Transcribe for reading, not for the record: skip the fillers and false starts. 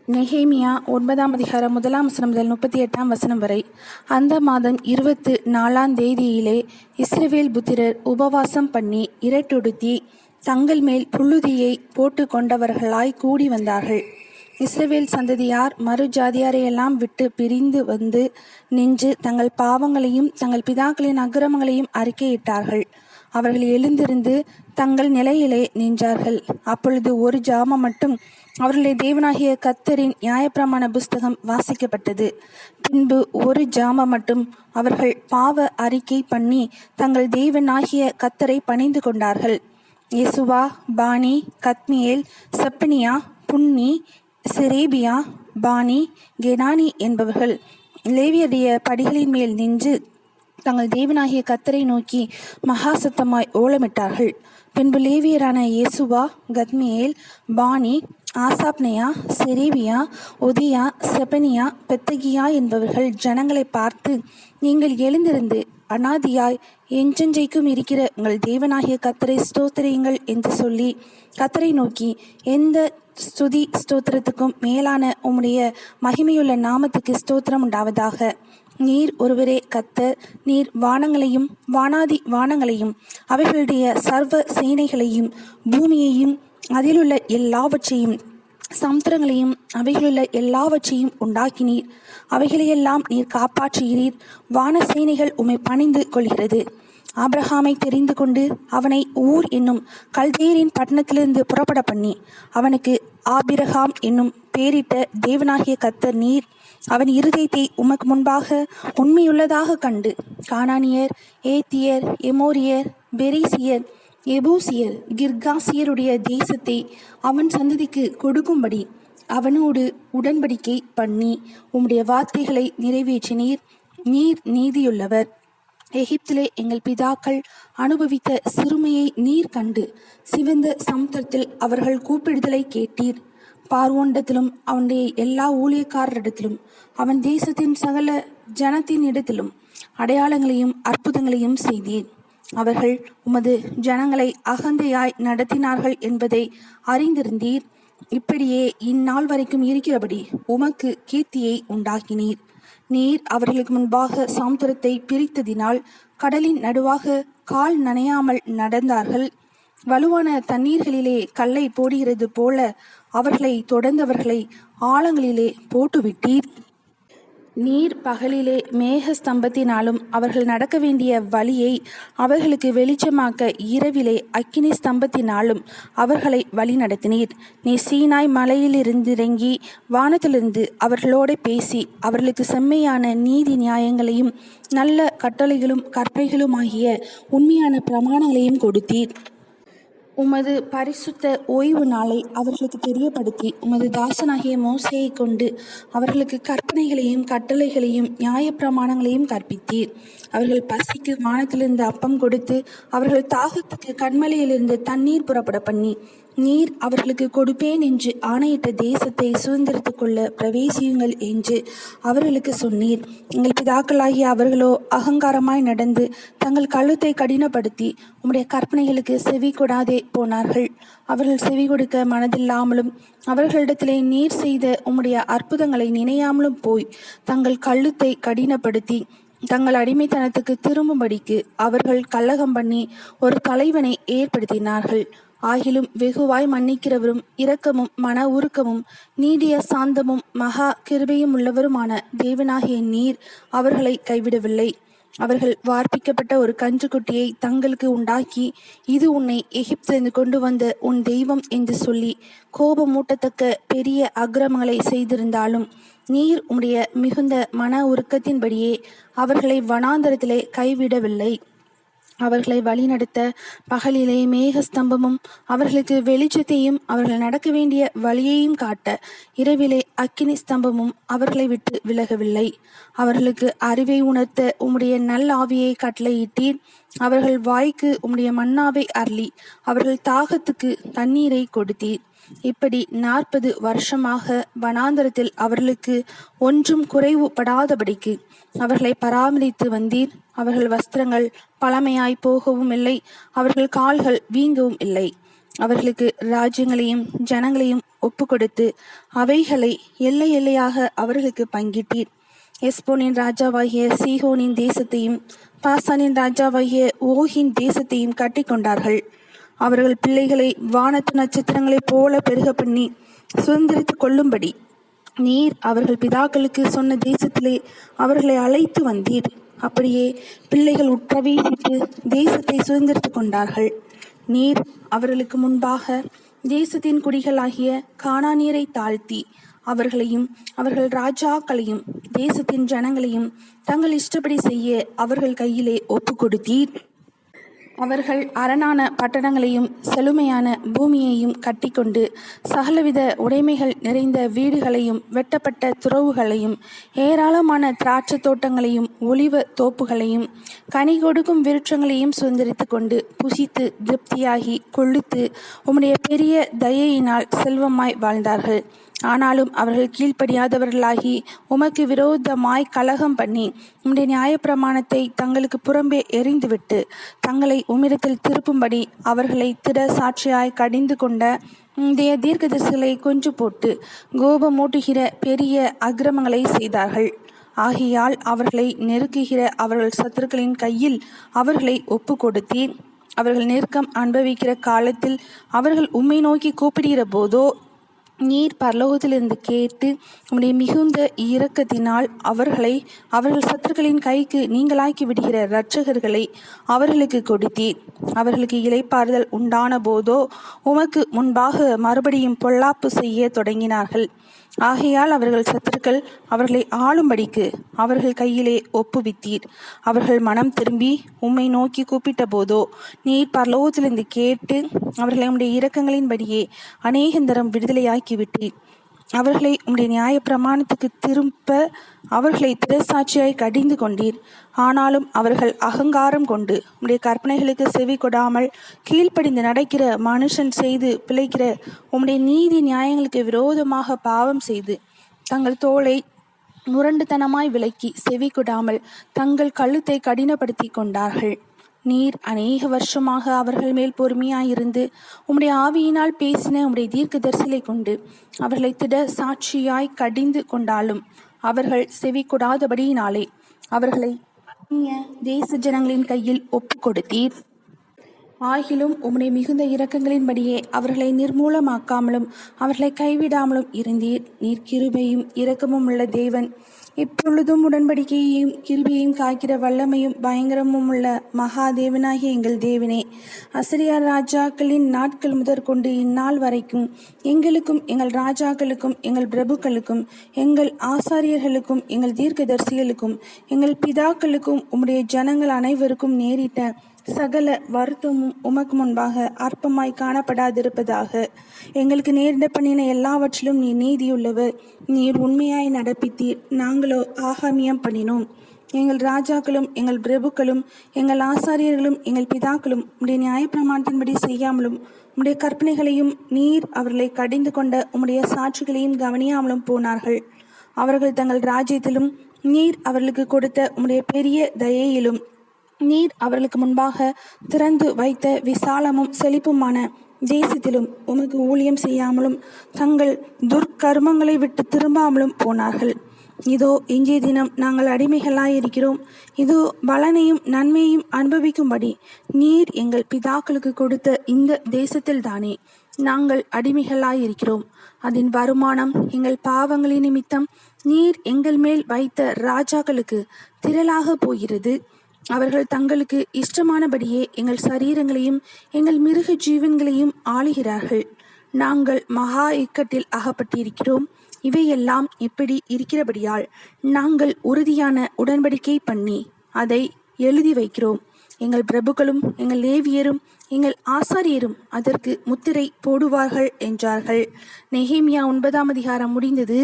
நெகேமியா 9ஆம் அதிகாரம் 1ஆம் வசனம் முதல் 38ஆம் வசனம் வரை. அந்த மாதம் 24ஆம் தேதியிலே இஸ்ரவேல் புத்திரர் உபவாசம் பண்ணி இரட்டுடுத்தி தங்கள் மேல் புழுதியை போட்டு கொண்டவர்களாய் கூடி வந்தார்கள். இஸ்ரவேல் சந்ததியார் மறு ஜாதியாரையெல்லாம் விட்டு பிரிந்து வந்து நின்று தங்கள் பாவங்களையும் தங்கள் பிதாக்களின் அக்கிரமங்களையும் அறிக்கையிட்டார்கள். அவர்கள் எழுந்திருந்து தங்கள் நிலையிலே நின்றார்கள். அப்பொழுது ஒரு ஜாமம் மட்டும் அவர்களுடைய தேவனாகிய கர்த்தரின் நியாயப்பிரமாண புஸ்தகம் வாசிக்கப்பட்டது. பின்பு ஒரு ஜாமம் மட்டும் அவர்கள் பாவ அறிக்கை பண்ணி தங்கள் தேவனாகிய கர்த்தரை பணிந்து கொண்டார்கள். யெசுவா, பானி, கத்மியேல், செப்பனியா, புன்னி, செரேபியா, பானி, கெனானி என்பவர்கள் லேவியருடைய படிகளின் மேல் நின்று தங்கள் தேவனாகிய கர்த்தரை நோக்கி மகா சத்தமாய் ஓலமிட்டார்கள். பின்பு லேவியரான யெசுவா, கத்மியேல், பானி, ஆசாப்னேயா, செரேபியா, ஒதியா, செபனியா, பெத்தகியா என்பவர்கள் ஜனங்களை பார்த்து, நீங்கள் எழுந்திருந்து அனாதியாய் என்றென்றைக்கும் இருக்கிற உங்கள் தேவனாகிய கர்த்தரை ஸ்தோத்திரியுங்கள் என்று சொல்லி கர்த்தரை நோக்கி, எந்த ஸ்துதி ஸ்தோத்திரத்துக்கும் மேலான உம்முடைய மகிமையுள்ள நாமத்துக்கு ஸ்தோத்திரம் உண்டாவதாக. நீர் ஒருவரே கர்த்தர். நீர் வானங்களையும் வானாதி வானங்களையும் அவைகளுடைய சர்வ சேனைகளையும் பூமியையும் அதிலுள்ள எல்லாவற்றையும் சமுத்திரங்களையும் அவைகளுள்ள எல்லாவற்றையும் உண்டாக்கினீர். அவைகளையெல்லாம் நீர் காப்பாற்றுகிறீர். வான சேனைகள் உம்மை பணிந்து கொள்கிறது. ஆபிரகாமை தெரிந்து கொண்டு அவனை ஊர் என்னும் கல்தேரின் பட்டணத்திலிருந்து புறப்பட பண்ணி அவனுக்கு ஆபிரகாம் என்னும் பேரிட்ட தேவனாகிய கர்த்தர் நீர். அவன் இருதயத்தை உமக்கு முன்பாக உண்மையுள்ளதாக கண்டு கானானியர், ஏத்தியர், எமோரியர், பெரிசியர், எபூசியர், கிர்காசியருடைய தேசத்தை அவன் சந்ததிக்கு கொடுக்கும்படி அவனோடு உடன்படிக்கை பண்ணி உம்முடைய வார்த்தைகளை நிறைவேற்றினீர். நீர் நீதியுள்ளவர். எகிப்திலே எங்கள் பிதாக்கள் அனுபவித்த சிறுமையை நீர் கண்டு சிவந்த சமுத்திரத்தில் அவர்கள் கூப்பிடுதலை கேட்டீர். பார்வோனிடத்திலும் அவனுடைய எல்லா ஊழியக்காரரிடத்திலும் அவன் தேசத்தின் சகல ஜனத்தின் இடத்திலும் அடையாளங்களையும் அற்புதங்களையும் செய்தீர். அவர்கள் உமது ஜனங்களை அகந்தையாய் நடத்தினார்கள் என்பதை அறிந்திருந்தீர். இப்படியே இந்நாள் வரைக்கும் இருக்கிறபடி உமக்கு கீர்த்தியை உண்டாக்கினீர். நீர் அவர்களுக்கு முன்பாக சமுத்திரத்தை பிரித்ததினால் கடலின் நடுவாக கால் நனையாமல் நடந்தார்கள். வலுவான தண்ணீர்களிலே கல்லை போடுகிறது போல அவர்களை தொடர்ந்தவர்களை ஆழங்களிலே போட்டுவிட்டீர். நீர் பகலிலே மேக ஸ்தம்பத்தினாலும் அவர்கள் நடக்க வேண்டிய வழியை அவர்களுக்கு வெளிச்சமாக்க இரவிலே அக்கினி ஸ்தம்பத்தினாலும் அவர்களை வழி நடத்தினீர். நீர் சீனாய் மலையிலிருந்திறங்கி வானத்திலிருந்து அவர்களோடு பேசி அவர்களுக்கு செம்மையான நீதி நியாயங்களையும் நல்ல கட்டளைகளும் கற்பனைகளுமாகிய உண்மையான பிரமாணங்களையும் கொடுத்தீர். உமது பரிசுத்த ஓய்வு நாளை அவர்களுக்கு தெரியப்படுத்தி உமது தாசனாகிய மோசேயை கொண்டு அவர்களுக்கு கற்பனைகளையும் கட்டளைகளையும் நியாயப்பிரமாணங்களையும் கற்பித்தீர். அவர்கள் பசிக்கு வானத்திலிருந்து அப்பம் கொடுத்து அவர்கள் தாகத்துக்கு கண்மலையிலிருந்து தண்ணீர் புறப்பட பண்ணி நீர் அவர்களுக்கு கொடுப்பேன் என்று ஆணையிட்ட தேசத்தை சுதந்திரத்துக் கொள்ள பிரவேசியுங்கள் என்று அவர்களுக்கு சொன்னீர். எங்கள் பிதாக்களாகிய அவர்களோ அகங்காரமாய் நடந்து தங்கள் கழுத்தை கடினப்படுத்தி உம்முடைய கற்பனைகளுக்கு செவி கொடாதே போனார்கள். அவர்கள் செவி கொடுக்க மனதில்லாமலும் அவர்களிடத்திலே நீர் செய்த உம்முடைய அற்புதங்களை நினையாமலும் போய் தங்கள் கழுத்தை கடினப்படுத்தி தங்கள் அடிமைத்தனத்துக்கு திரும்பும்படிக்கு அவர்கள் கலகம் பண்ணி ஒரு தலைவனை ஏற்படுத்தினார்கள். ஆகிலும் வெகுவாய் மன்னிக்கிறவரும் இரக்கமும் மன உருக்கமும் நீடிய சாந்தமும் மகா கிருபையும் உள்ளவருமான தேவனாகிய நீர் அவர்களை கைவிடவில்லை. அவர்கள் வார்ப்பிக்கப்பட்ட ஒரு கன்றுக்குட்டியை தங்களுக்கு உண்டாக்கி, இது உன்னை எகிப்திலிருந்து கொண்டு வந்த உன் தெய்வம் என்று சொல்லி கோபமூட்டத்தக்க பெரிய அக்கிரமங்களை செய்திருந்தாலும் நீர் உம்முடைய மிகுந்த மன உருக்கத்தின்படியே அவர்களை வனாந்தரத்திலே கைவிடவில்லை. அவர்களை வழிநடத்த பகலிலே மேகஸ்தம்பமும் அவர்களுக்கு வெளிச்சத்தையும் அவர்கள் நடக்க வேண்டிய வழியையும் காட்ட இரவிலே அக்கினி ஸ்தம்பமும் அவர்களை விட்டு விலகவில்லை. அவர்களுக்கு அறிவை உணர்த்த உம்முடைய நல்லாவியை கட்டளையிட்டீர். அவர்கள் வாய்க்கு உம்முடைய மன்னாவை அருளி அவர்கள் தாகத்துக்கு தண்ணீரை கொடுத்தீர். இப்படி 40 வருஷமாக வனாந்தரத்தில் அவர்களுக்கு ஒன்றும் குறைவுபடாதபடிக்கு அவர்களை பராமரித்து வந்தீர். அவர்கள் வஸ்திரங்கள் பழமையாய் போகவும் இல்லை, அவர்கள் கால்கள் வீங்கவும் இல்லை. அவர்களுக்கு ராஜ்யங்களையும் ஜனங்களையும் ஒப்பு கொடுத்து அவைகளை எல்லை எல்லையாக அவர்களுக்கு பங்கிட்டீர். எஸ்போனின் ராஜாவாகிய சீஹோனின் தேசத்தையும் பாசானின் ராஜாவாகிய ஓகின் தேசத்தையும் கட்டி கொண்டார்கள். அவர்கள் பிள்ளைகளை வானத்து நட்சத்திரங்களைப் போல பெருக பண்ணி சுதந்திரித்து கொள்ளும்படி நீர் அவர்கள் பிதாக்களுக்கு சொன்ன தேசத்திலே அவர்களை அழைத்து வந்தீர். அப்படியே பிள்ளைகள் உட்பிரவேசித்து தேசத்தை சுதந்திரித்து கொண்டார்கள். நீர் அவர்களுக்கு முன்பாக தேசத்தின் குடிகளாகிய கானானியரை தாழ்த்தி அவர்களையும் அவர்கள் ராஜாக்களையும் தேசத்தின் ஜனங்களையும் தங்கள் இஷ்டப்படி செய்ய அவர்கள் கையிலே ஒப்பு கொடுத்தீர். அவர்கள் அரணான பட்டணங்களையும் செழுமையான பூமியையும் கட்டிக்கொண்டு சகலவித உடைமைகள் நிறைந்த வீடுகளையும் வெட்டப்பட்ட துறவுகளையும் ஏராளமான திராட்சை தோட்டங்களையும் ஒலிவ தோப்புகளையும் கனி கொடுக்கும் விருட்சங்களையும் சுதந்திரித்து கொண்டு புசித்து திருப்தியாகி கொழுத்து உம்முடைய பெரிய தயையினால் செல்வமாய் வாழ்ந்தார்கள். ஆனாலும் அவர்கள் கீழ்ப்படியாதவர்களாகி உமக்கு விரோதமாய் கலகம் பண்ணி உம்முடைய நியாயப்பிரமாணத்தை தங்களுக்கு புறம்பே எறிந்துவிட்டு தங்களை உம்மிடத்தில் திருப்பும்படி அவர்களை திட சாட்சியாய் கடிந்து கொண்ட உம்முடைய தீர்க்கதரிசிகளை கொன்று போட்டு கோபமூட்டுகிற பெரிய அக்கிரமங்களை செய்தார்கள். ஆகையால் அவர்களை நெருக்குகிற அவர்கள் சத்துருக்களின் கையில் அவர்களை ஒப்பு கொடுத்தீர். அவர்கள் நெருக்கம் அனுபவிக்கிற காலத்தில் அவர்கள் உம்மை நோக்கி கூப்பிடுகிற போதோ நீர் பரலோகத்திலிருந்து கேட்டு உம்முடைய மிகுந்த இரக்கத்தினால் அவர்கள் சத்துருக்களின் கைக்கு நீங்களாக்கி விடுகிற இரட்சகர்களை அவர்களுக்கு கொடுத்தீர். அவர்களுக்கு இளைப்பாறுதல் உண்டான போதோ உமக்கு முன்பாக மறுபடியும் பொல்லாப்பு செய்ய தொடங்கினார்கள். ஆகையால் அவர்கள் சத்துருக்கள் அவர்களை ஆளும்படிக்கு அவர்கள் கையிலே ஒப்புவித்தீர். அவர்கள் மனம் திரும்பி உம்மை நோக்கி கூப்பிட்ட போதோ நீர் பரலோகத்திலிருந்து கேட்டு அவர்களை உம்முடைய இரக்கங்களின்படியே அநேகந்தரம் விடுதலையாக்கி விட்டீர். அவர்களை உம்முடைய நியாய பிரமாணத்துக்கு திரும்ப அவர்களை திடசாட்சியாய் கடிந்து கொண்டீர். ஆனாலும் அவர்கள் அகங்காரம் கொண்டு உம்முடைய கற்பனைகளுக்கு செவி கொடாமல் கீழ்ப்படிந்து நடக்கிற மனுஷன் செய்து பிழைக்கிற உம்முடைய நீதி நியாயங்களுக்கு விரோதமாக பாவம் செய்து தங்கள் தோளை முரண்டுத்தனமாய் விலக்கி செவி கொடாமல் தங்கள் கழுத்தை கடினப்படுத்தி கொண்டார்கள். நீர் அநேக வருஷமாக அவர்கள் மேல் பொறுமையாயிருந்து உம்முடைய ஆவியினால் பேசின உம்முடைய தீர்க்கதரிசிகளை கொண்டு அவர்களை திட சாட்சியாய் கடிந்து கொண்டாலும் அவர்கள் செவி கொடாதபடியினாலே அவர்களை தேச ஜனங்களின் கையில் ஒப்பு கொடுத்தீர். ஆகிலும் உம்முடைய மிகுந்த இரக்கங்களின்படியே அவர்களை நிர்மூலமாக்காமலும் அவர்களை கைவிடாமலும் இருந்தீர். நீர் கிருபையும் இரக்கமும் உள்ள தேவன், இப்பொழுதும் உடன்படிக்கையையும் கிருபையையும் காக்கிற வல்லமையும் பயங்கரமும் உள்ள மகாதேவனாகிய எங்கள் தேவனே, அசிரியார் ராஜாக்களின் நாட்கள் முதற்கொண்டு இந்நாள் வரைக்கும் எங்களுக்கும் எங்கள் ராஜாக்களுக்கும் எங்கள் பிரபுக்களுக்கும் எங்கள் ஆசாரியர்களுக்கும் எங்கள் தீர்க்கதரிசிகளுக்கும் எங்கள் பிதாக்களுக்கும் உம்முடைய ஜனங்கள் அனைவருக்கும் நேரிட்ட சகல வருத்தமும் உமக்கு முன்பாக அற்பமாய் காணப்படாதிருப்பதாக. எங்களுக்கு நேரிட பண்ணின எல்லாவற்றிலும் நீர் நீதியுள்ளவர். நீர் உண்மையாய் நடப்பித்தீர், நாங்களோ ஆகாமியம் பண்ணினோம். எங்கள் ராஜாக்களும் எங்கள் பிரபுக்களும் எங்கள் ஆசாரியர்களும் எங்கள் பிதாக்களும் உம்முடைய நியாயப்பிரமாணத்தின்படி செய்யாமலும் உம்முடைய கற்பனைகளையும் நீர் அவர்களை கடிந்து கொண்ட உம்முடைய சாட்சிகளையும் கவனியாமலும் போனார்கள். அவர்கள் தங்கள் ராஜ்யத்திலும் நீர் அவர்களுக்கு கொடுத்த உம்முடைய பெரிய தயையிலும் நீர் அவர்களுக்கு முன்பாக திறந்து வைத்த விசாலமும் செழிப்புமான தேசத்திலும் உமக்கு ஊழியம் செய்யாமலும் தங்கள் துர்க்கர்மங்களை விட்டு திரும்பாமலும் போனார்கள். இதோ இன்றைய தினம் நாங்கள் அடிமைகளாயிருக்கிறோம். இதோ பலனையும் நன்மையும் அனுபவிக்கும்படி நீர் எங்கள் பிதாக்களுக்கு கொடுத்த இந்த தேசத்தில் தானே நாங்கள் அடிமைகளாயிருக்கிறோம். அதன் வருமானம் எங்கள் பாவங்களின் நிமித்தம் நீர் எங்கள் மேல் வைத்த ராஜாக்களுக்கு திரளாக போகிறது. அவர்கள் தங்களுக்கு இஷ்டமானபடியே எங்கள் சரீரங்களையும் எங்கள் மிருக ஜீவன்களையும் ஆளுகிறார்கள். நாங்கள் மகா இக்கட்டில் அகப்பட்டிருக்கிறோம். இவையெல்லாம் இப்படி இருக்கிறபடியால் நாங்கள் உறுதியான உடன்படிக்கை பண்ணி அதை எழுதி வைக்கிறோம். எங்கள் பிரபுக்களும் எங்கள் லேவியரும் எங்கள் ஆசாரியரும் அதற்கு முத்திரை போடுவார்கள் என்றார்கள். நெகேமியா 9ஆம் அதிகாரம் முடிந்தது.